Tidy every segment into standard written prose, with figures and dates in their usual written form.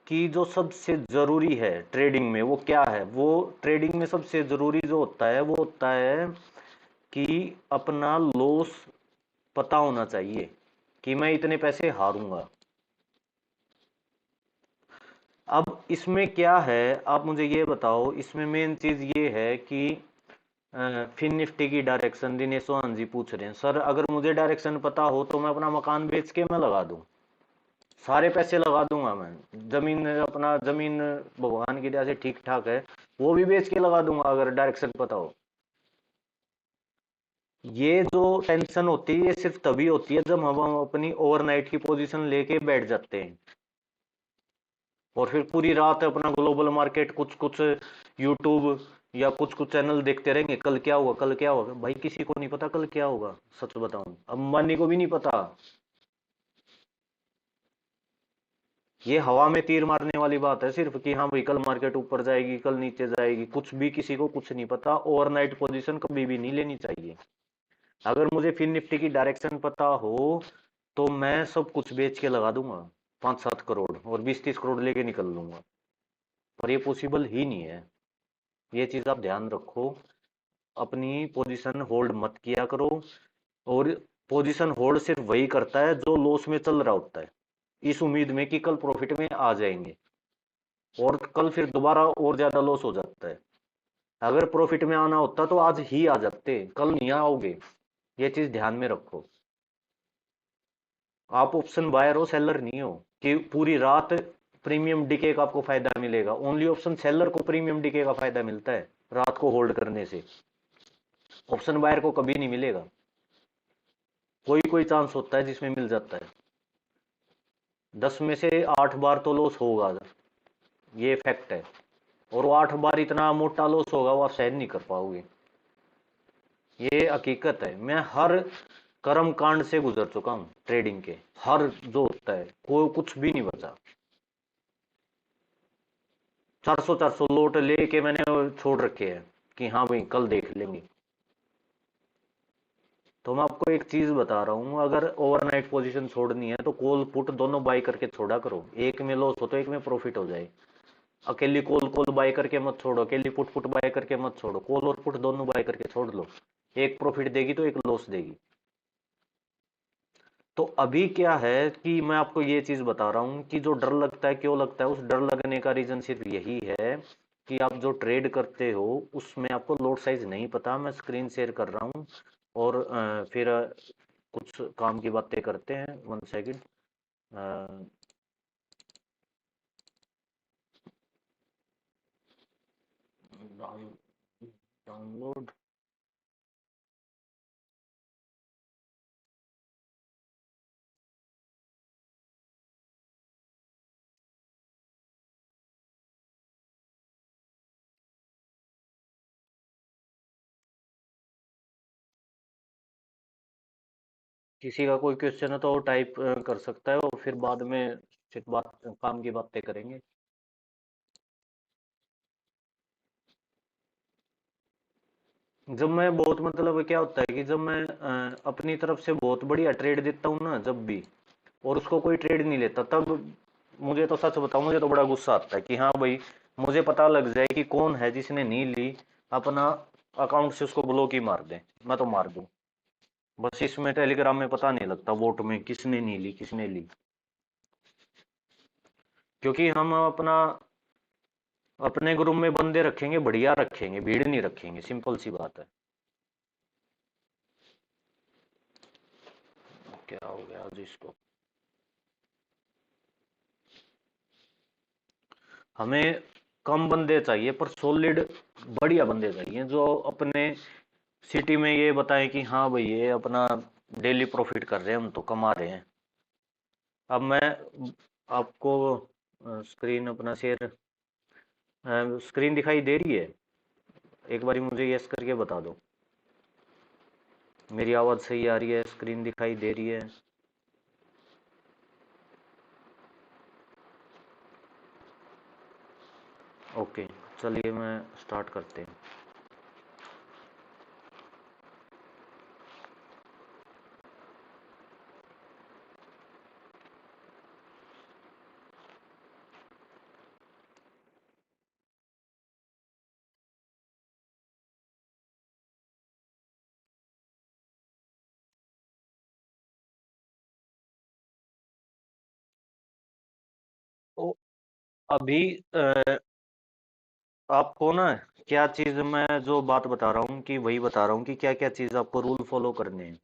कि जो सबसे जरूरी है ट्रेडिंग में वो क्या है। वो ट्रेडिंग में सबसे जरूरी जो होता है वो होता है कि अपना लॉस पता होना चाहिए कि मैं इतने पैसे हारूंगा। अब इसमें क्या है, आप मुझे ये बताओ, इसमें मेन चीज ये है कि फिन निफ्टी की डायरेक्शन दिनेश चौहान जी पूछ रहे हैं, सर अगर मुझे डायरेक्शन पता हो तो मैं अपना मकान बेच के मैं लगा दूं, सारे पैसे लगा दूंगा मैं। जमीन अपना जमीन भगवान की दया से ठीक ठाक है, वो भी बेच के लगा दूंगा अगर डायरेक्शन पता हो। ये जो टेंशन होती है ये सिर्फ तभी होती है जब हम अपनी ओवरनाइट की पोजीशन लेके बैठ जाते हैं और फिर पूरी रात अपना ग्लोबल मार्केट कुछ कुछ यूट्यूब या कुछ कुछ चैनल देखते रहेंगे, कल क्या होगा कल क्या होगा। भाई किसी को नहीं पता कल क्या होगा, सच बताऊं अंबानी को भी नहीं पता। ये हवा में तीर मारने वाली बात है सिर्फ कि हाँ भाई कल मार्केट ऊपर जाएगी कल नीचे जाएगी, कुछ भी किसी को कुछ नहीं पता। ओवरनाइट पोजीशन कभी भी नहीं लेनी चाहिए। अगर मुझे फिन निफ्टी की डायरेक्शन पता हो तो मैं सब कुछ बेच के लगा दूंगा 5-7 करोड़ और 20-30 करोड़ लेके निकल लूंगा, पर ये पॉसिबल ही नहीं है। ये चीज आप ध्यान रखो, अपनी पोजीशन होल्ड मत किया करो। और पोजीशन होल्ड सिर्फ वही करता है जो लॉस में चल रहा होता है, इस उम्मीद में कि कल प्रॉफिट में आ जाएंगे, और कल फिर दोबारा और ज्यादा लॉस हो जाता है। अगर प्रॉफिट में आना होता तो आज ही आ जाते, कल नहीं आओगे। ये चीज ध्यान में रखो। आप ऑप्शन बायर हो सेलर नहीं हो कि पूरी रात प्रीमियम डीके का आपको फायदा मिलेगा। ओनली ऑप्शन सेलर को प्रीमियम डीके का फायदा मिलता है रात को होल्ड करने से, ऑप्शन बायर को कभी नहीं मिलेगा। कोई कोई चांस होता है जिसमें मिल जाता है, 10 में से 8 बार तो लॉस होगा, ये फैक्ट है। और वो 8 बार इतना मोटा लॉस होगा वो आप सहन नहीं कर पाओगे, ये हकीकत है। मैं हर कर्म कांड से गुजर चुका हूँ ट्रेडिंग के, हर जो होता है कोई कुछ भी नहीं बचा। 400-400 लोट लेके मैंने छोड़ रखे हैं कि हाँ भाई कल देख लेंगे। तो मैं आपको एक चीज बता रहा हूँ, अगर ओवरनाइट पोजीशन छोड़नी है तो कॉल पुट दोनों बाय करके छोड़ा करो, एक में लॉस हो तो एक में प्रॉफिट हो जाए। अकेली कॉल कॉल बाय करके मत छोड़ो, अकेली पुट पुट बाय करके मत छोड़ो, कॉल और पुट दोनों बाय करके छोड़ लो। एक प्रॉफिट देगी तो एक लॉस देगी। तो अभी क्या है कि मैं आपको ये चीज बता रहा हूँ कि जो डर लगता है क्यों लगता है, उस डर लगने का रीजन सिर्फ यही है कि आप जो ट्रेड करते हो उसमें आपको लोड साइज नहीं पता। मैं स्क्रीन शेयर कर रहा हूँ और फिर कुछ काम की बातें करते हैं। 1 सेकंड। डाउनलोड। किसी का कोई क्वेश्चन है तो वो टाइप कर सकता है और फिर बाद में फिर बात काम की बातें करेंगे। जब मैं बहुत मतलब क्या होता है कि जब मैं अपनी तरफ से बहुत बढ़िया ट्रेड देता हूँ ना जब भी, और उसको कोई ट्रेड नहीं लेता, तब मुझे तो सच बताऊं मुझे तो बड़ा गुस्सा आता है कि हाँ भाई मुझे पता लग जाए कि कौन है जिसने नहीं ली, अपना अकाउंट से उसको ब्लॉक ही मार दे, मैं तो मार दूं। बस इसमें टेलीग्राम में पता नहीं लगता वोट में किसने नहीं ली किसने ली, क्योंकि हम अपना अपने ग्रुप में बंदे रखेंगे बढ़िया रखेंगे, भीड़ नहीं रखेंगे, सिंपल सी बात है। क्या हो गया आज इसको, हमें कम बंदे चाहिए पर सॉलिड बढ़िया बंदे चाहिए जो अपने सिटी में ये बताएं कि हाँ भाई ये अपना डेली प्रॉफिट कर रहे हैं, हम तो कमा रहे हैं। अब मैं आपको स्क्रीन अपना शेयर, स्क्रीन दिखाई दे रही है? एक बारी मुझे यस करके बता दो, मेरी आवाज़ सही आ रही है, स्क्रीन दिखाई दे रही है? ओके, चलिए मैं स्टार्ट करते हैं। अभी आपको ना क्या चीज मैं जो बात बता रहा हूँ कि वही बता रहा हूँ कि क्या क्या चीज आपको रूल फॉलो करने हैं।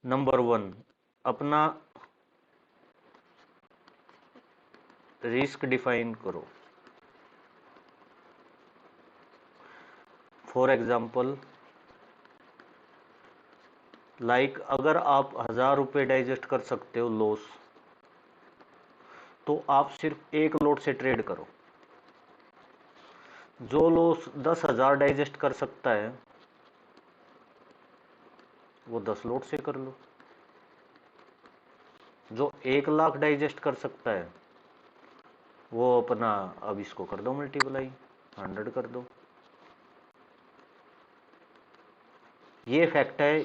नंबर वन, अपना रिस्क डिफाइन करो। फॉर एग्जाम्पल, लाइक अगर आप 1,000 रुपये डाइजेस्ट कर सकते हो लॉस, तो आप सिर्फ एक लोट से ट्रेड करो। जो लॉस 10,000 डाइजेस्ट कर सकता है वो 10 लोट से कर लो। जो 1 लाख डाइजेस्ट कर सकता है वो अपना, अब इसको कर दो मल्टीप्लाई, 100 कर दो। ये फैक्ट है।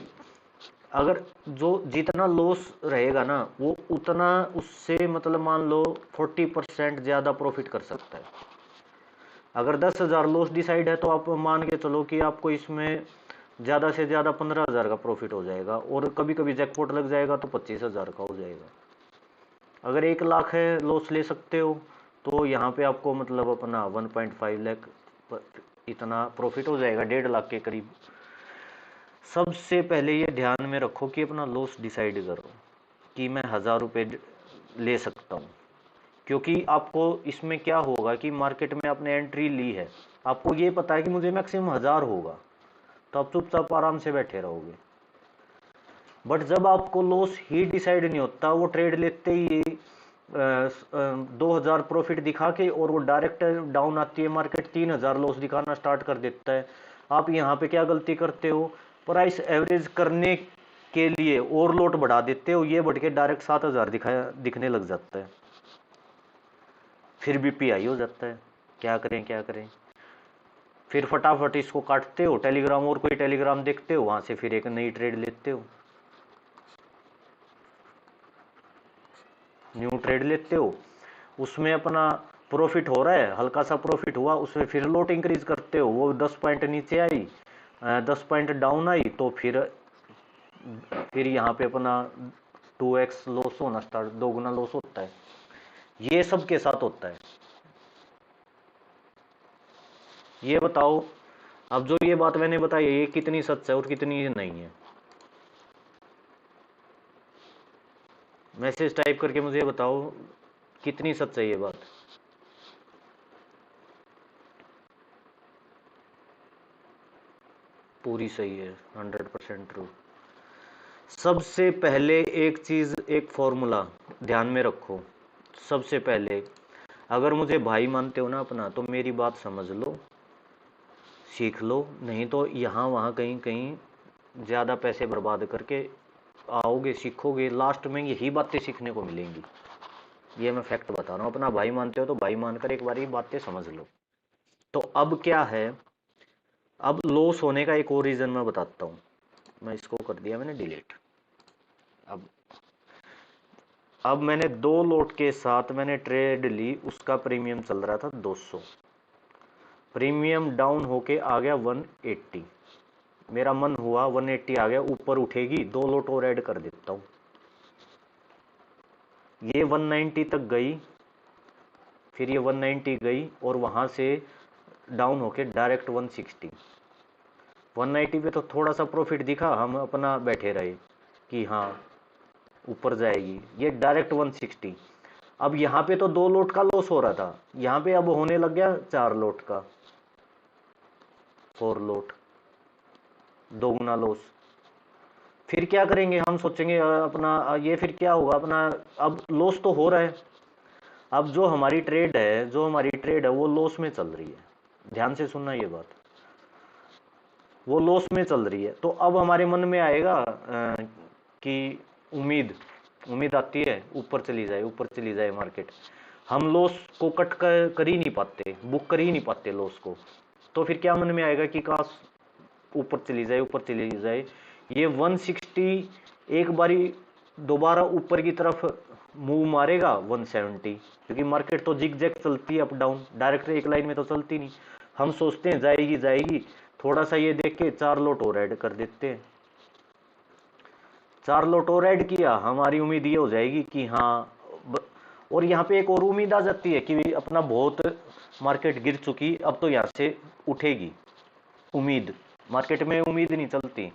अगर जो जितना लॉस रहेगा ना वो उतना, उससे मतलब मान लो 40% ज्यादा प्रॉफिट कर सकता है। अगर 10,000 लॉस डिसाइड है तो आप मान के चलो कि आपको इसमें ज्यादा से ज्यादा 15,000 का प्रॉफिट हो जाएगा, और कभी कभी जैकपॉट लग जाएगा तो 25,000 का हो जाएगा। अगर 1 लाख है लॉस ले सकते हो, तो यहाँ पे आपको मतलब अपना 1.5 लाख इतना प्रॉफिट हो जाएगा, 1.5 लाख के करीब। सबसे पहले ये ध्यान में रखो कि अपना लॉस डिसाइड करो कि मैं 1,000 रुपये ले सकता हूँ। क्योंकि आपको इसमें क्या होगा कि मार्केट में आपने एंट्री ली है, आपको ये पता है कि मुझे मैक्सिमम 1,000 होगा, तो आप चुपचाप आराम से बैठे रहोगे। बट जब आपको लॉस ही डिसाइड नहीं होता, वो ट्रेड लेते ही 2,000 प्रॉफिट दिखा के और वो डायरेक्ट डाउन आती है मार्केट, 3,000 लॉस दिखाना स्टार्ट कर देता है। आप यहाँ पे क्या गलती करते हो, प्राइस एवरेज करने के लिए और लोट बढ़ा देते हो, ये बढ़ के डायरेक्ट 7,000 दिखने लग जाता है। फिर बीपीआई हो जाता है। क्या करें क्या करें। फिर फटाफट इसको काटते हो, टेलीग्राम और कोई टेलीग्राम देखते हो, वहां से फिर एक नई ट्रेड लेते हो, न्यू ट्रेड लेते हो। उसमें अपना प्रॉफिट हो रहा है, हल्का सा प्रॉफिट हुआ, उसमें फिर लोट इंक्रीज करते हो, वो 10 पॉइंट नीचे आई, 10 पॉइंट डाउन आई, तो फिर यहाँ पे अपना 2x लॉस होना स्टार्ट, दोगुना लॉस होता है। ये सबके साथ होता है। ये बताओ, अब जो ये बात मैंने बताई है, ये कितनी सच है और कितनी नहीं है? मैसेज टाइप करके मुझे बताओ कितनी सच है ये बात। पूरी सही है, 100% ट्रू। सबसे पहले एक चीज, एक फॉर्मूला ध्यान में रखो। सबसे पहले, अगर मुझे भाई मानते हो ना अपना, तो मेरी बात समझ लो, सीख लो, नहीं तो यहाँ वहाँ कहीं कहीं ज़्यादा पैसे बर्बाद करके आओगे, सीखोगे, लास्ट में यही बातें सीखने को मिलेंगी। ये मैं फैक्ट बता रहा हूँ। अपना भाई मानते हो तो भाई मानकर एक बार ये बातें समझ लो। तो अब क्या है, अब लॉस होने का एक और रीज़न मैं बताता हूँ। मैं इसको कर दिया मैंने डिलीट। अब अब मैंने 2 लोट के साथ मैंने ट्रेड ली, उसका प्रीमियम चल रहा था 200, प्रीमियम डाउन होके आ गया 180। मेरा मन हुआ 180 आ गया, ऊपर उठेगी, 2 लोट और ऐड कर देता हूँ। ये 190 तक गई, फिर ये 190 गई और वहां से डाउन होके डायरेक्ट 160। 190 पे तो थोड़ा सा प्रॉफिट दिखा, हम अपना बैठे रहे कि हाँ ऊपर जाएगी, ये डायरेक्ट 160। अब यहाँ पे तो 2 लोट का लॉस हो रहा था, यहाँ पे अब होने लग गया 4 लोट का, 4 लोट, दोगुना लॉस। फिर क्या करेंगे, हम सोचेंगे अपना ये फिर क्या होगा अपना, अब लॉस तो हो रहा है। अब जो हमारी ट्रेड है वो लॉस में चल रही है। ध्यान से सुनना ये बात, वो लॉस में चल रही है। तो अब हमारे मन में आएगा कि उम्मीद उम्मीद आती है ऊपर चली जाए, ऊपर चली जाए मार्केट। हम लॉस को कट कर ही नहीं पाते, बुक कर ही नहीं पाते लॉस को। तो फिर क्या मन में आएगा कि काश ऊपर चली जाए, ऊपर चली जाए। ये 160 एक बारी दोबारा ऊपर की तरफ मूव मारेगा 170, क्योंकि मार्केट तो जिग जैग चलती है, अप डाउन, डायरेक्ट एक लाइन में तो चलती नहीं। हम सोचते हैं जाएगी जाएगी, थोड़ा सा ये देख के 4 लोट और ऐड कर देते हैं। 4 लोट और ऐड किया, हमारी उम्मीद ये हो जाएगी कि हाँ और यहाँ पे एक और उम्मीद आ जाती है कि अपना बहुत मार्केट गिर चुकी, अब तो यहाँ से उठेगी। उम्मीद, मार्केट में उम्मीद नहीं चलती।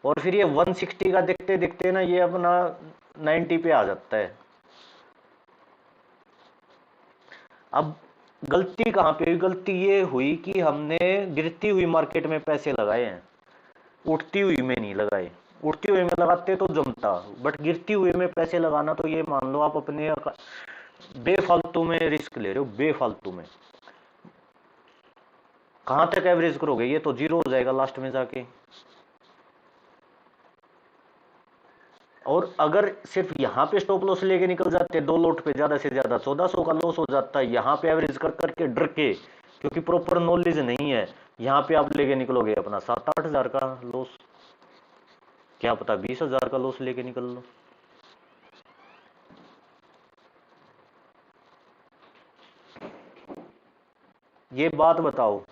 और फिर ये 160 का देखते देखते ना ये अपना 90 पे आ जाता है। अब गलती कहाँ पे हुई? गलती ये हुई कि हमने गिरती हुई मार्केट में पैसे लगाए हैं, उठती हुई में नहीं लगाए। उठती हुई में लगाते तो जमता, बट गिरती हुई में पैसे लगाना तो ये मान लो आप अपने बेफालतू में रिस्क ले रहे हो, बेफालतू में। कहां तक एवरेज करोगे? ये तो जीरो हो जाएगा लास्ट में जाके। और अगर सिर्फ यहाँ पे स्टॉप लॉस लेके निकल जाते दो लोट पे, ज्यादा से ज्यादा 1400 का लॉस हो जाता है यहाँ पे एवरेज कर करके डर के, क्योंकि प्रॉपर नॉलेज नहीं है। यहाँ पे आप लेके निकलोगे अपना 7-8 हजार का लॉस, क्या पता 20 हजार का लॉस लेके निकल लो। ये बात बताओ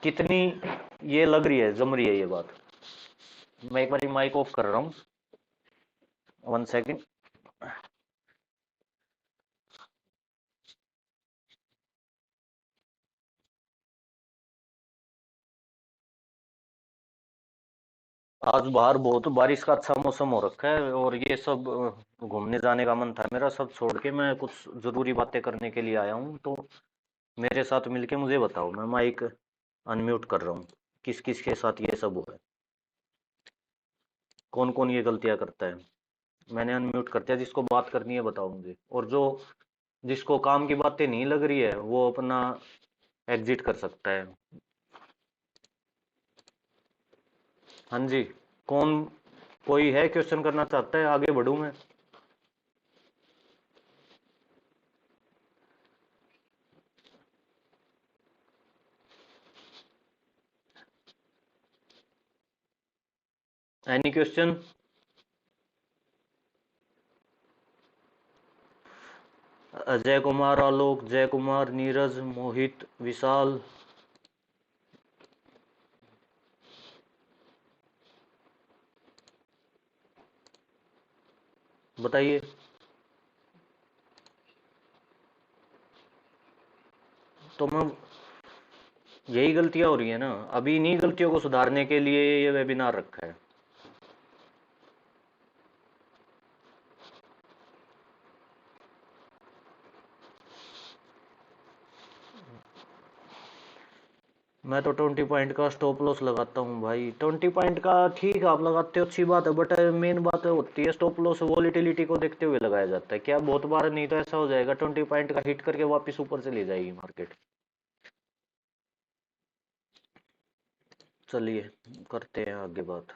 कितनी ये लग रही है, जम रही है ये बात। मैं एक बार माइक ऑफ कर रहा हूँ, 1 सेकेंड। आज बाहर बहुत बारिश का अच्छा मौसम हो रखा है, और ये सब घूमने जाने का मन था मेरा, सब छोड़ के मैं कुछ जरूरी बातें करने के लिए आया हूँ। तो मेरे साथ मिलके मुझे बताओ, मैं माइक अनम्यूट कर रहा हूँ, किस किस के साथ ये सब हुआ है, कौन कौन ये गलतियां करता है। मैंने अनम्यूट कर दिया, जिसको बात करनी है बताओ मुझे, और जो जिसको काम की बातें नहीं लग रही है वो अपना एग्जिट कर सकता है। हाँ जी, कौन, कोई है क्वेश्चन करना चाहता है? आगे बढ़ूं मैं? Any question? अजय कुमार, आलोक, जय कुमार, नीरज, मोहित, विशाल। बताइए। तो मैं, यही गलतियां हो रही है ना, अभी इन्हीं गलतियों को सुधारने के लिए ये वेबिनार रखा है। मैं तो 20 पॉइंट का स्टॉप लॉस लगाता हूँ भाई। 20 पॉइंट का ठीक है, आप लगाते हो, अच्छी बात है, बट मेन बात होती है स्टॉप लॉस वॉलिटिलिटी को देखते हुए लगाया जाता है क्या? बहुत बार नहीं तो ऐसा हो जाएगा 20 पॉइंट का हिट करके वापस ऊपर चली जाएगी मार्केट। चलिए करते हैं आगे बात।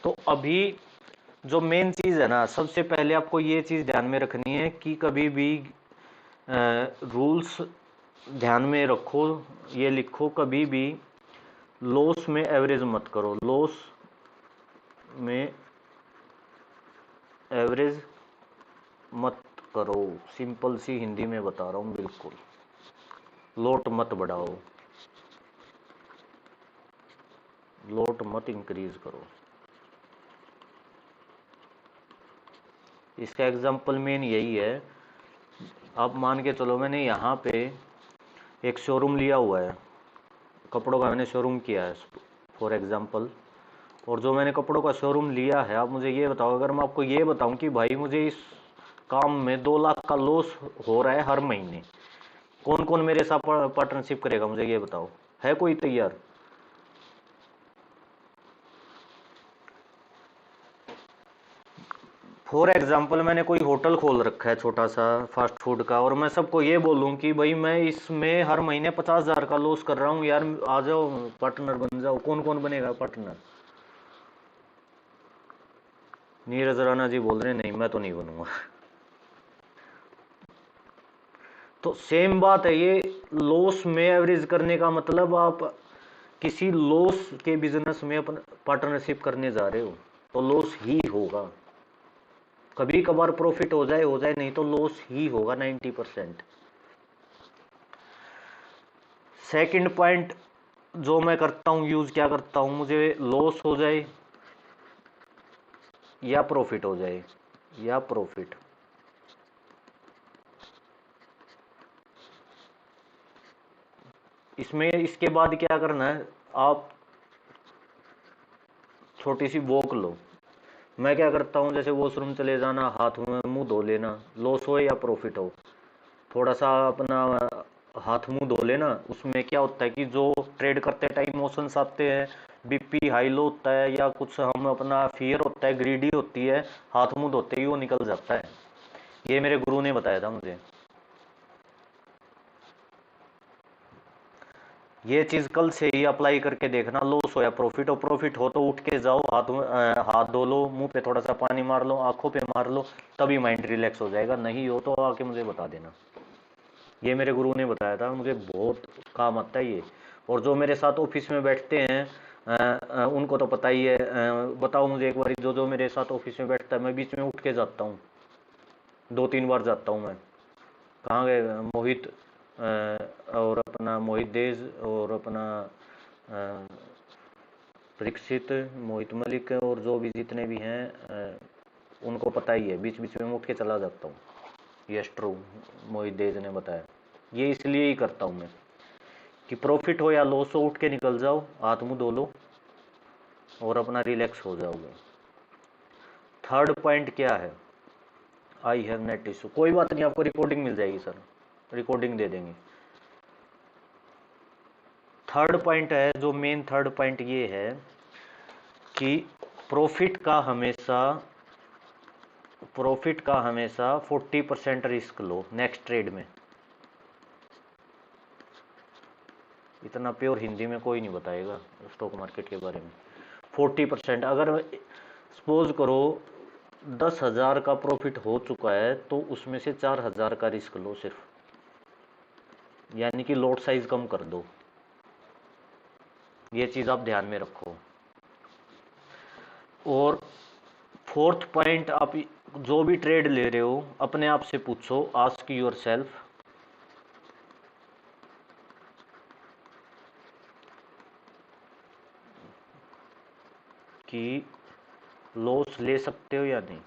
तो अभी जो मेन चीज है ना, सबसे पहले आपको ये चीज ध्यान में रखनी है कि कभी भी रूल्स ध्यान में रखो, ये लिखो, कभी भी लॉस में एवरेज मत करो। लॉस में एवरेज मत करो, सिंपल सी हिंदी में बता रहा हूँ बिल्कुल। लोट मत बढ़ाओ, लोट मत इंक्रीज करो। इसका एग्जाम्पल मेन यही है। आप मान के चलो मैंने यहाँ पे एक शोरूम लिया हुआ है, कपड़ों का मैंने शोरूम किया है फॉर एग्जाम्पल। और जो मैंने कपड़ों का शोरूम लिया है, आप मुझे ये बताओ, अगर मैं आपको ये बताऊं कि भाई मुझे इस काम में 2 लाख का लॉस हो रहा है हर महीने, कौन कौन मेरे साथ पार्टनरशिप करेगा? मुझे ये बताओ, है कोई तैयार? फॉर एग्जाम्पल मैंने कोई होटल खोल रखा है छोटा सा फास्ट फूड का, और मैं सबको ये बोलूं कि भाई मैं इसमें हर महीने 50,000 का लॉस कर रहा हूँ यार, आ जाओ पार्टनर बन जाओ। कौन कौन बनेगा पार्टनर? नीरज राणा जी बोल रहे हैं नहीं, मैं तो नहीं बनूंगा। तो सेम बात है ये, लॉस में एवरेज करने का मतलब आप किसी लॉस के बिजनेस में अपन पार्टनरशिप करने जा रहे हो तो लॉस ही होगा। कभी कभार प्रॉफिट हो जाए, नहीं तो लॉस ही होगा 90%। सेकंड पॉइंट, जो मैं करता हूँ यूज क्या करता हूँ, मुझे लॉस हो जाए या प्रॉफिट हो जाए, या प्रॉफिट, इसमें इसके बाद क्या करना है, आप छोटी सी वॉक लो। मैं क्या करता हूँ, जैसे वॉशरूम चले जाना, हाथ में मुंह धो लेना, लॉस हो या प्रॉफिट हो, थोड़ा सा अपना हाथ मुंह धो लेना। उसमें क्या होता है कि जो ट्रेड करते टाइम इमोशंस आते हैं, बीपी हाई लो होता है, या कुछ हम अपना फियर होता है, ग्रीडी होती है, हाथ मुंह धोते ही वो निकल जाता है। ये मेरे गुरु ने बताया था मुझे। ये चीज कल से ही अप्लाई करके देखना, लॉस हो या प्रॉफिट हो, प्रॉफिट हो तो उठ के जाओ, हाथ धो लो, मुंह पे थोड़ा सा पानी मार लो, आंखों पे मार लो, तभी माइंड रिलैक्स हो जाएगा। नहीं हो तो आके मुझे बता देना। ये मेरे गुरु ने बताया था, मुझे बहुत काम आता है ये। और जो मेरे साथ ऑफिस में बैठते हैं उनको तो पता ही है। बताओ मुझे एक बार, जो जो मेरे साथ ऑफिस में बैठता है, मैं बीच में उठ के जाता हूँ, 2-3 बार जाता हूँ मैं। कहाँ गए मोहित, और अपना मोहित देज, और अपना परीक्षित, मोहित मलिक, और जो भी जितने भी हैं उनको पता ही है, बीच बीच में उठ के चला जाता हूँ। यस ट्रू, मोहित देज ने बताया। ये इसलिए ही करता हूँ मैं, कि प्रॉफिट हो या लॉस हो, उठ के निकल जाओ, हाथ मुंह धो लो और अपना रिलैक्स हो जाओगे। थर्ड पॉइंट क्या है, आई हैव नेट इशू। कोई बात नहीं, आपको रिकॉर्डिंग मिल जाएगी सर, रिकॉर्डिंग दे देंगे। थर्ड पॉइंट है, जो मेन थर्ड पॉइंट ये है कि प्रॉफिट का हमेशा, प्रॉफिट का हमेशा 40% रिस्क लो नेक्स्ट ट्रेड में। इतना प्योर हिंदी में कोई नहीं बताएगा स्टॉक मार्केट के बारे में। 40%, अगर सपोज करो 10,000 का प्रॉफिट हो चुका है, तो उसमें से 4,000 का रिस्क लो सिर्फ, यानी कि लॉट साइज कम कर दो। ये चीज़ आप ध्यान में रखो। और फोर्थ पॉइंट, आप जो भी ट्रेड ले रहे हो, अपने आप से पूछो, आस्क योर सेल्फ, कि लॉस ले सकते हो या नहीं।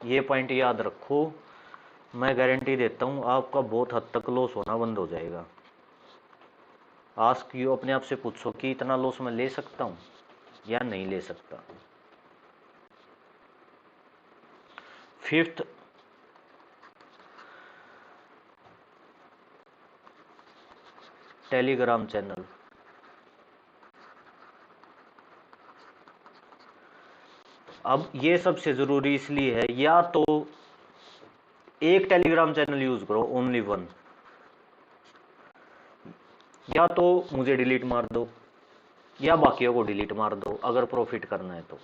ये पॉइंट याद रखो, मैं गारंटी देता हूँ आपका बहुत हद तक लॉस होना बंद हो जाएगा। आस्क यू, अपने आप से पूछो कि इतना लॉस मैं ले सकता हूँ या नहीं ले सकता। Fifth, Telegram channel. अब ये सबसे ज़रूरी इसलिए है, या तो एक टेलीग्राम चैनल यूज़ करो, ओनली वन, या तो मुझे डिलीट मार दो, या बाकियों को डिलीट मार दो अगर प्रॉफिट करना है तो।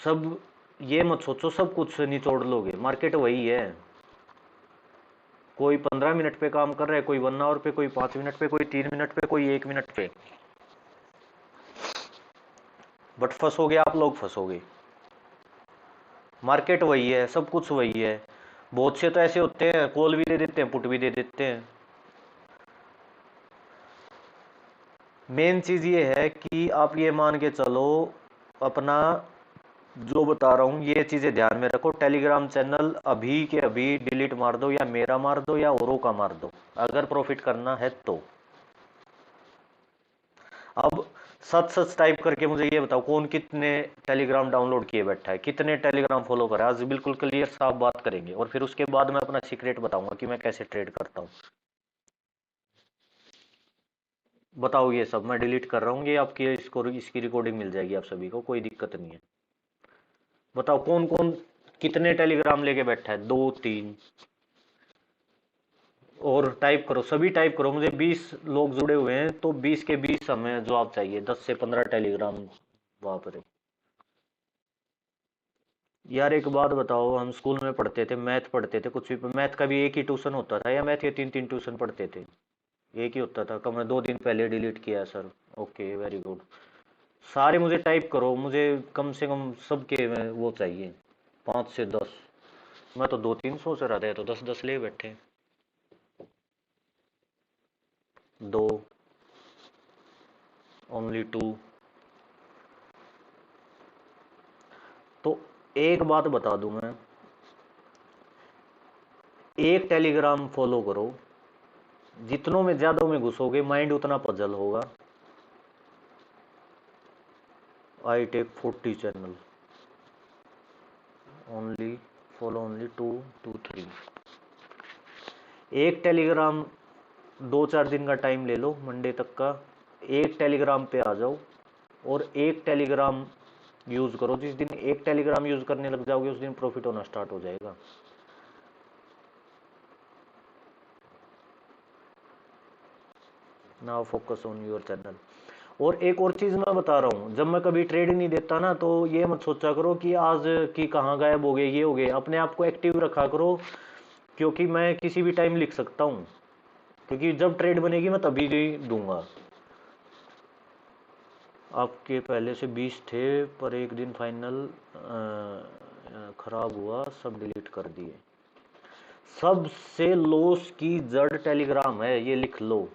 सब ये मत सोचो सब कुछ निचोड़ लोगे, मार्केट वही है। कोई 15 मिनट पे काम कर रहा है, कोई 1 आवर पे, कोई 5 मिनट पे, कोई 3 मिनट पे, कोई 1 मिनट पे, बट फंसोगे आप लोग, फंसोगे। मार्केट वही है, सब कुछ वही है। बहुत से तो ऐसे होते हैं, कॉल भी दे देते हैं, पुट भी दे देते हैं। मेन चीज ये है कि आप ये मान के चलो, अपना जो बता रहा हूँ ये चीजें ध्यान में रखो। टेलीग्राम चैनल अभी के अभी डिलीट मार दो, या मेरा मार दो, या औरों का मार दो, अगर प्रॉफिट करना है तो। अब सच सच टाइप करके मुझे ये बताओ, कौन कितने टेलीग्राम डाउनलोड किए बैठा है, कितने टेलीग्राम फॉलो करा। आज बिल्कुल क्लियर साफ बात करेंगे, और फिर उसके बाद मैं अपना सीक्रेट बताऊंगा कि मैं कैसे ट्रेड करता हूँ। बताओ, ये सब मैं डिलीट कर रहा हूँ, ये आपकी इसको इसकी रिकॉर्डिंग मिल जाएगी आप सभी को, कोई दिक्कत नहीं है। बताओ कौन कौन कितने टेलीग्राम लेके बैठा है, 2-3, और टाइप करो, सभी टाइप करो। मुझे 20 लोग जुड़े हुए हैं, तो 20 के 20 हमें जवाब चाहिए, 10 से 15 टेलीग्राम। बाप रे यार, एक बात बताओ, हम स्कूल में पढ़ते थे, मैथ पढ़ते थे, कुछ भी मैथ का भी एक ही ट्यूशन होता था, या मैथ के 3-3 ट्यूशन पढ़ते थे? एक ही होता था। कब मैं 2 दिन पहले डिलीट किया सर। Okay, very good. सारे मुझे टाइप करो, मुझे कम से कम सबके वो चाहिए, 5 से 10। मैं तो 2-3 सोच रहा था, तो 10-10 ले बैठे। दो, ओनली टू। तो एक बात बता दूं मैं, एक टेलीग्राम फॉलो करो, जितनों में ज्यादा में घुसोगे माइंड उतना पजल होगा। I take 40 channel, only follow only 2 2 3। एक टेलीग्राम 2-4 दिन का टाइम ले लो, मंडे तक का। एक टेलीग्राम पे आ जाओ और एक टेलीग्राम यूज करो। जिस दिन एक टेलीग्राम यूज करने लग जाओगे उस दिन प्रॉफिट होना स्टार्ट हो जाएगा। Now focus on your channel. और एक और चीज मैं बता रहा हूँ, जब मैं कभी ट्रेड नहीं देता ना, तो ये मत सोचा करो कि आज की कहाँ गायब हो गए, ये हो गए। अपने आप को एक्टिव रखा करो, क्योंकि मैं किसी भी टाइम लिख सकता हूँ, क्योंकि जब ट्रेड बनेगी मैं तभी ही दूंगा। आपके पहले से 20 थे, पर एक दिन फाइनल खराब हुआ, सब डिलीट कर दिए। सबसे लॉस की जड़ टेलीग्राम है, ये लिख लो।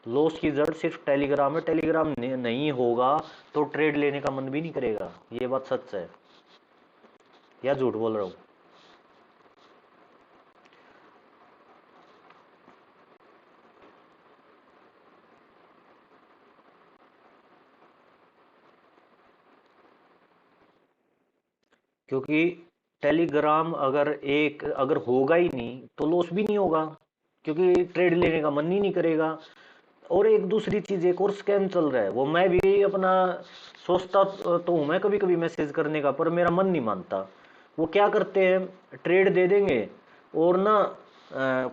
लॉस की जड़ सिर्फ टेलीग्राम है। टेलीग्राम नहीं होगा तो ट्रेड लेने का मन भी नहीं करेगा। ये बात सच है या झूठ बोल रहा हूँ? क्योंकि टेलीग्राम अगर होगा ही नहीं तो लॉस भी नहीं होगा, क्योंकि ट्रेड लेने का मन ही नहीं करेगा। और एक दूसरी चीज, एक और स्कैम चल रहा है, वो मैं भी अपना सोचता तो हूँ मैं कभी कभी मैसेज करने का, पर मेरा मन नहीं मानता। वो क्या करते हैं, ट्रेड दे देंगे और ना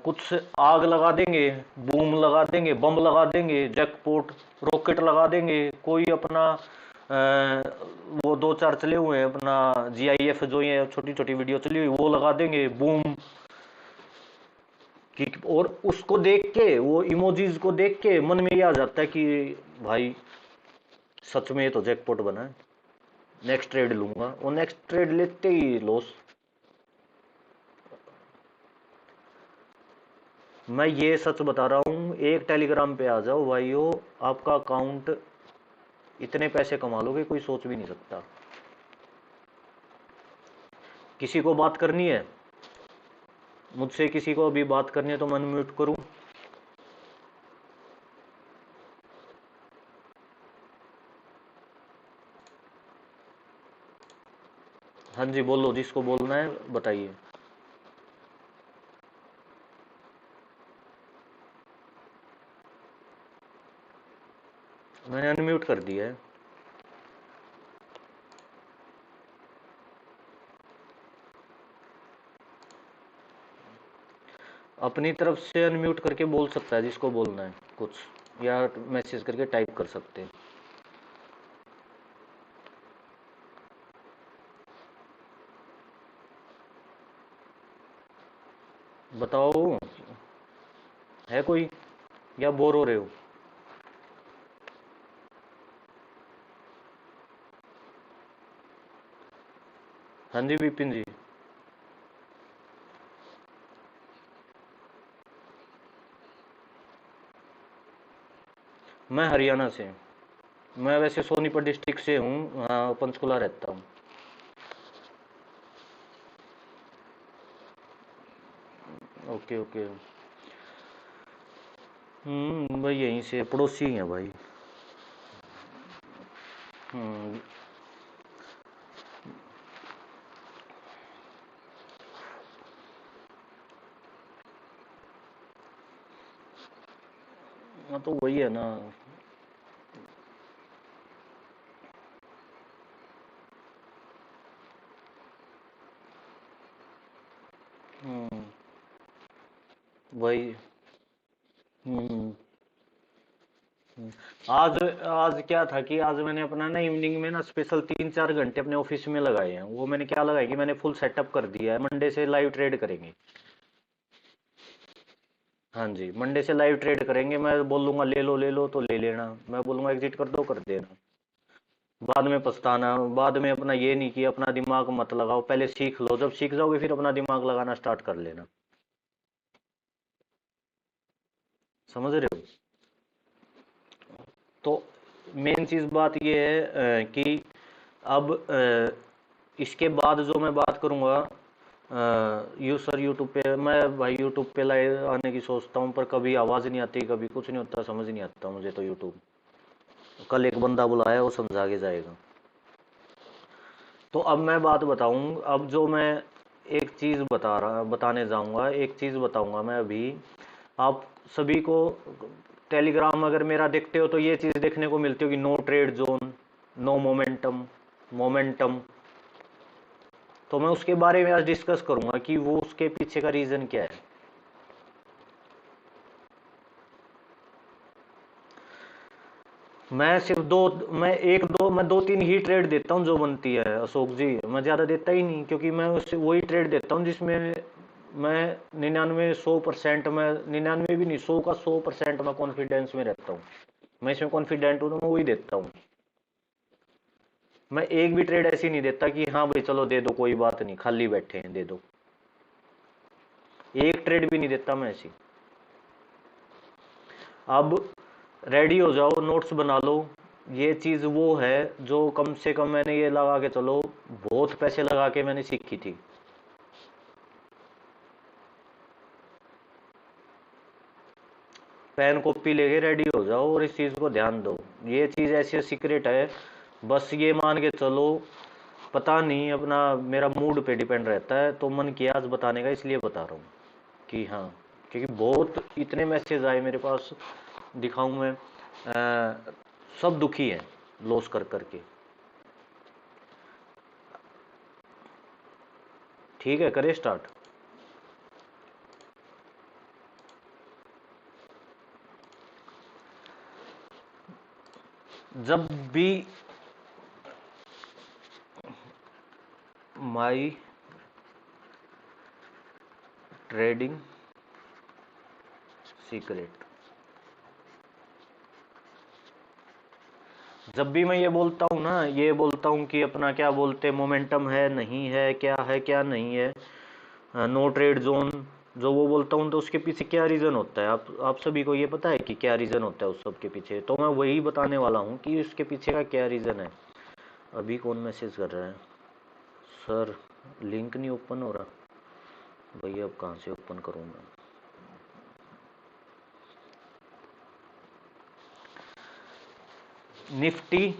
कुछ आग लगा देंगे, बूम लगा देंगे, बम लगा देंगे, जैकपॉट रॉकेट लगा देंगे, कोई अपना वो 2-4 चले हुए हैं अपना GIF, जो ये छोटी छोटी वीडियो चली हुई वो लगा देंगे, बूम कि। और उसको देख के, वो इमोजीज को देख के मन में ये आ जाता है कि भाई सच में ये तो जैकपॉट बना है, नेक्स्ट ट्रेड लूंगा। और नेक्स्ट ट्रेड लेते ही लॉस। मैं ये सच बता रहा हूँ, एक टेलीग्राम पे आ जाओ भाइयों, आपका अकाउंट इतने पैसे कमा लोगे कोई सोच भी नहीं सकता। किसी को बात करनी है मुझसे, किसी को अभी बात करनी है तो मैं म्यूट करूं? हाँ जी बोलो, जिसको बोलना है बताइए। मैंने अनम्यूट कर दिया है। अपनी तरफ से अनम्यूट करके बोल सकता है जिसको बोलना है कुछ, या मैसेज करके टाइप कर सकते हैं। बताओ, है कोई, या बोर हो रहे हो? हाँ जी विपिन जी। मैं हरियाणा से। मैं वैसे सोनीपत डिस्ट्रिक्ट से हूँ, हाँ पंचकुला रहता हूँ। Okay okay. भाई यहीं से पड़ोसी ही हैं भाई। हम्म। हाँ तो वही है ना। हम्म। वही। हम्म। हम्म। आज आज क्या था कि आज मैंने अपना ना इवनिंग में ना स्पेशल 3-4 घंटे अपने ऑफिस में लगाए हैं। वो मैंने क्या लगाया कि मैंने फुल सेटअप कर दिया है, मंडे से लाइव ट्रेड करेंगे। हाँ जी, मंडे से लाइव ट्रेड करेंगे। मैं बोलूंगा ले लो तो ले लेना, मैं बोलूंगा एग्जिट कर देना। बाद में पछताना, बाद में अपना ये नहीं किया, अपना दिमाग मत लगाओ, पहले सीख लो, जब सीख जाओगे फिर अपना दिमाग लगाना स्टार्ट कर लेना। समझ रहे हो? तो मेन चीज बात ये है कि अब इसके बाद जो मैं बात करूंगा, सर यूट्यूब पे मैं भाई यूट्यूब पे लाइव आने की सोचता हूँ, पर कभी आवाज़ नहीं आती, कभी कुछ नहीं होता, समझ नहीं आता मुझे तो यूट्यूब। कल एक बंदा बुलाया, वो समझा के जाएगा। तो अब मैं बात बताऊं, अब जो मैं एक चीज़ बताने जाऊंगा, एक चीज़ बताऊंगा मैं अभी आप सभी को। टेलीग्राम अगर मेरा देखते हो तो ये चीज़ देखने को मिलती होगी, no trade zone, no momentum, momentum. तो मैं उसके बारे में आज डिस्कस करूंगा कि वो उसके पीछे का रीज़न क्या है। मैं सिर्फ दो मैं दो तीन ही ट्रेड देता हूँ जो बनती है अशोक जी, मैं ज़्यादा देता ही नहीं, क्योंकि मैं उससे वही ट्रेड देता हूँ जिसमें मैं 99-100%, मैं 99 भी नहीं, 100% मैं कॉन्फिडेंस में रहता हूँ। मैं इसमें कॉन्फिडेंट हूँ तो मैं वही देता हूँ। मैं एक भी ट्रेड ऐसी नहीं देता कि हाँ भाई चलो दे दो कोई बात नहीं, खाली बैठे हैं दे दो, एक ट्रेड भी नहीं देता मैं ऐसी। अब रेडी हो जाओ, नोट्स बना लो। ये चीज़ वो है जो कम से कम मैंने ये लगा के चलो, बहुत पैसे लगा के मैंने सीखी थी। पेन कॉपी लेके रेडी हो जाओ और इस चीज़ को ध्यान दो। ये चीज़ ऐसी सीक्रेट है, बस ये मान के चलो। पता नहीं, अपना मेरा मूड पे डिपेंड रहता है, तो मन किया आज बताने का, इसलिए बता रहा हूँ कि हाँ, क्योंकि बहुत इतने मैसेज आए मेरे पास, दिखाऊं मैं, सब दुखी हैं लॉस कर करके। ठीक है, करें स्टार्ट। जब भी माई ट्रेडिंग सीक्रेट, जब भी मैं ये बोलता हूँ ना, ये बोलता हूँ कि अपना क्या बोलते, मोमेंटम है नहीं है क्या नहीं है, नो ट्रेड जोन, जो वो बोलता हूँ, तो उसके पीछे क्या रीज़न होता है, आप सभी को ये पता है कि क्या रीज़न होता है उस सब के पीछे? तो मैं वही बताने वाला हूँ कि उसके पीछे का क्या रीज़न है। अभी कौन मैसेज कर रहा है? सर लिंक नहीं ओपन हो रहा। भैया अब कहाँ से ओपन करूँगा? निफ्टी,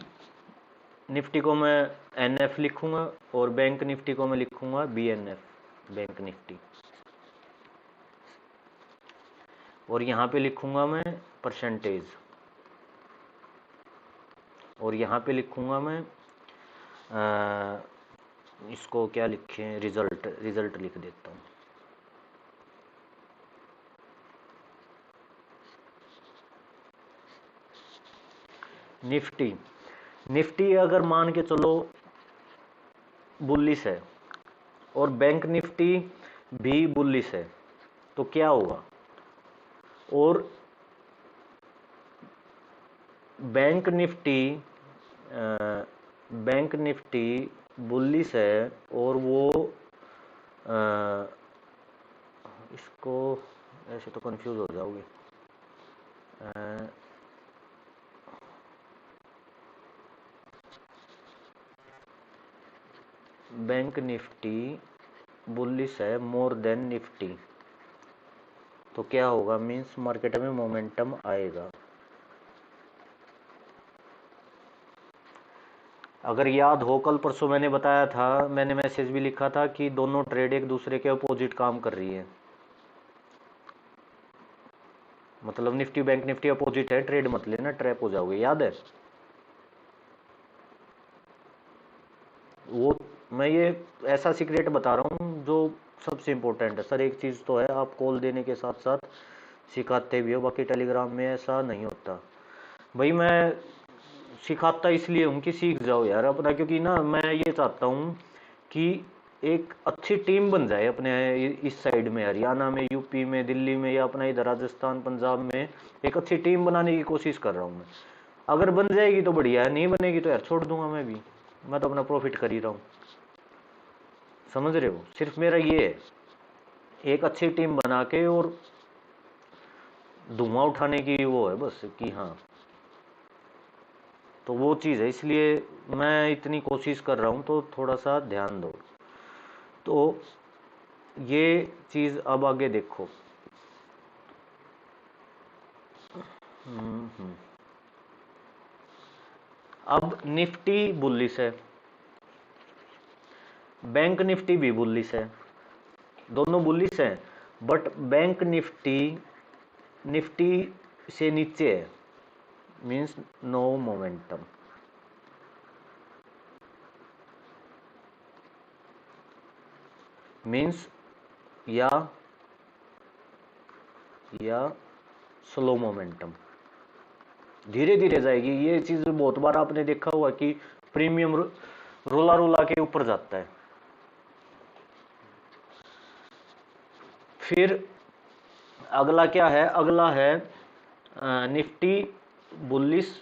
निफ्टी को मैं एनएफ लिखूंगा, और बैंक निफ्टी को मैं लिखूंगा बीएनएफ, बैंक निफ्टी। और यहाँ पे लिखूंगा मैं परसेंटेज, और यहाँ पे लिखूंगा मैं इसको क्या लिखें, रिजल्ट, रिजल्ट लिख देता हूँ। निफ्टी, निफ्टी अगर मान के चलो बुलिश है, और बैंक निफ्टी भी बुलिश है, तो क्या होगा? और bank Nifty bank Nifty bullish है, और वो इसको ऐसे तो कंफ्यूज हो जाओगे। बैंक निफ्टी बुलिश है मोर देन निफ्टी, तो क्या होगा? मींस मार्केट में मोमेंटम आएगा। अगर याद हो, कल परसों मैंने बताया था, मैंने मैसेज भी लिखा था कि दोनों ट्रेड एक दूसरे के अपोजिट काम कर रही है। मतलब निफ्टी बैंक निफ्टी अपोजिट है, ट्रेड मत लेना, ट्रैप हो जाओगे, याद है? वो मैं ये ऐसा सीक्रेट बता रहा हूँ जो सबसे इम्पोर्टेंट है सर। एक चीज़ तो है, आप कॉल देने के साथ साथ सिखाते भी हो, बाकी टेलीग्राम में ऐसा नहीं होता भाई। मैं सिखाता इसलिए हूँ कि सीख जाओ यार अपना, क्योंकि ना मैं ये चाहता हूँ कि एक अच्छी टीम बन जाए अपने इस साइड में, हरियाणा में, यूपी में, दिल्ली में, या अपना इधर राजस्थान पंजाब में एक अच्छी टीम बनाने की कोशिश कर रहा हूँ मैं। अगर बन जाएगी तो बढ़िया है, नहीं बनेगी तो यार छोड़ दूंगा मैं भी। मैं तो अपना प्रॉफिट कर ही रहा हूँ, समझ रहे हो। सिर्फ मेरा ये है, एक अच्छी टीम बना के और धुआं उठाने की वो है बस कि हाँ। तो वो चीज़ है, इसलिए मैं इतनी कोशिश कर रहा हूँ, तो थोड़ा सा ध्यान दो। तो ये चीज़ अब आगे देखो। अब निफ्टी बुलिश है, बैंक निफ्टी भी बुलिश है, दोनों बुलिश हैं। बट बैंक निफ्टी निफ्टी से नीचे है, मीन्स नो मोमेंटम। मीन्स या स्लो मोमेंटम, धीरे धीरे जाएगी। ये चीज बहुत बार आपने देखा हुआ कि प्रीमियम रोला रोला के ऊपर जाता है। फिर अगला क्या है, अगला है Nifty bullish,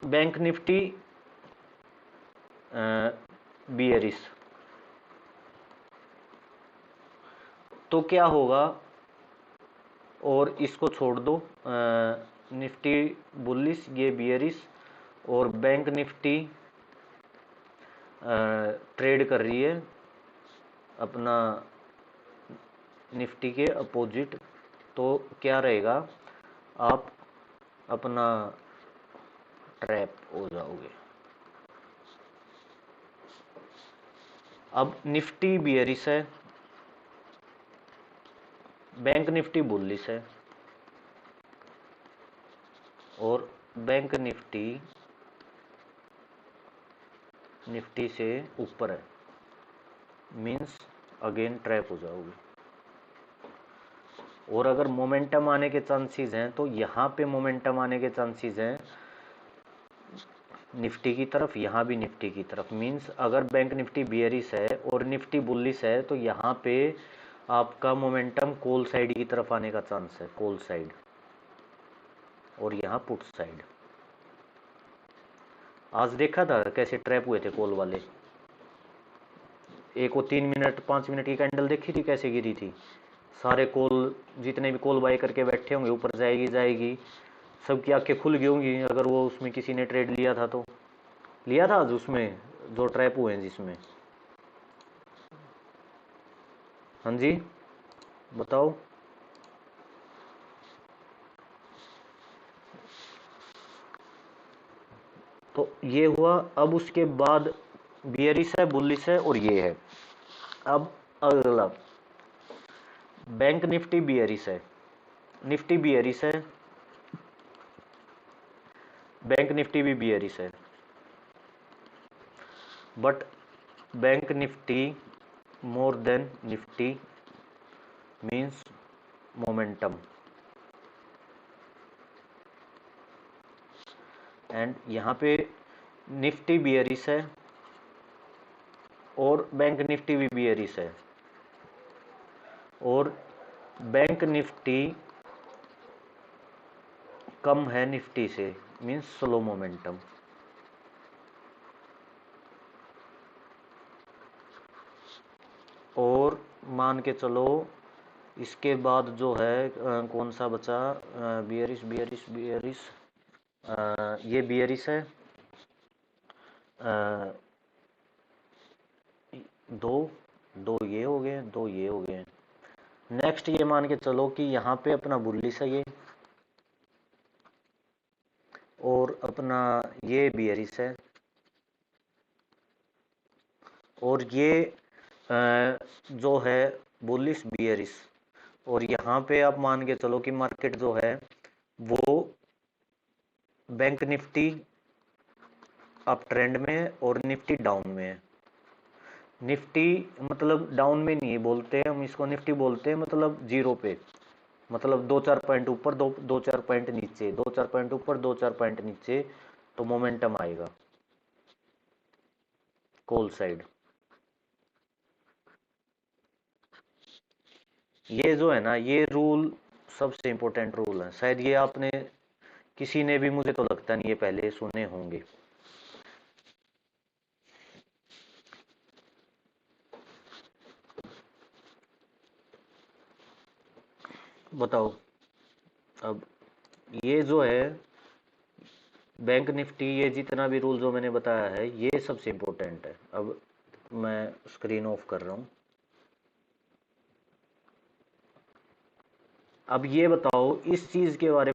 bank Nifty bearish. तो क्या होगा, और इसको छोड़ दो, निफ्टी बुलिश, ये बियरिश, और बैंक निफ्टी ट्रेड कर रही है अपना निफ्टी के अपोजिट। तो क्या रहेगा, आप अपना ट्रैप हो जाओगे। अब निफ्टी बियरिश है, बैंक निफ्टी बुलिश है, और बैंक निफ्टी निफ्टी से ऊपर है, मीन्स अगेन ट्रैप हो जाओगे। और अगर मोमेंटम आने के चांसेस हैं तो यहाँ पे मोमेंटम आने के चांसेस हैं निफ्टी की तरफ, यहाँ भी निफ्टी की तरफ। मीन्स अगर बैंक निफ्टी बियरिश है और निफ्टी बुलिश है तो यहाँ पे आपका मोमेंटम कॉल साइड की तरफ आने का चांस है, कॉल साइड, और यहाँ पुट साइड। आज देखा था कैसे ट्रैप हुए थे कॉल वाले। एक वो 3 मिनट 5 मिनट की कैंडल देखी थी कैसे गिरी थी। सारे कॉल, जितने भी कॉल बाय करके बैठे होंगे, ऊपर जाएगी जाएगी, सबकी आंखें खुल गई होंगी। अगर वो उसमें किसी ने ट्रेड लिया था तो लिया था आज उसमें, जो ट्रैप हुए हैं जिसमें। हाँ जी, बताओ। तो ये हुआ। अब उसके बाद बियरिश है, बुलिश है, और ये है। अब अगला बैंक निफ्टी बियरिश है, निफ्टी बियरिश है, बैंक निफ्टी भी बियरिश है। But bank Nifty more than Nifty, means momentum. And यहाँ पे निफ्टी बियरिश है और बैंक निफ्टी भी बियरिश है, और बैंक निफ्टी कम है निफ्टी से, मीन्स स्लो मोमेंटम। और मान के चलो इसके बाद जो है कौन सा बचा, बियरिश बियरिश बियरिश, ये बियरिश है। अ, दो दो ये हो गए, दो ये हो गए। नेक्स्ट ये मान के चलो कि यहाँ पे अपना बुलिश है ये, और अपना ये बियरिश है, और ये जो है बुलिश बियरिश। और यहाँ पे आप मान के चलो कि मार्केट जो है वो बैंक निफ्टी अप ट्रेंड में है और निफ्टी डाउन में है। निफ्टी मतलब डाउन में नहीं बोलते हैं हम इसको, निफ्टी बोलते हैं मतलब जीरो पे, मतलब 2-4 पॉइंट ऊपर, 2-4 पॉइंट नीचे, 2-4 पॉइंट ऊपर, 2-4 पॉइंट नीचे, तो मोमेंटम आएगा कॉल साइड। ये जो है ना, ये रूल सबसे इम्पोर्टेंट रूल है। शायद ये आपने, किसी ने भी, मुझे तो लगता नहीं, ये पहले सुने होंगे। बताओ। अब ये जो है बैंक निफ्टी, ये जितना भी रूल जो मैंने बताया है, ये सबसे इम्पोर्टेंट है। अब मैं स्क्रीन ऑफ कर रहा हूँ। अब ये बताओ इस चीज के बारे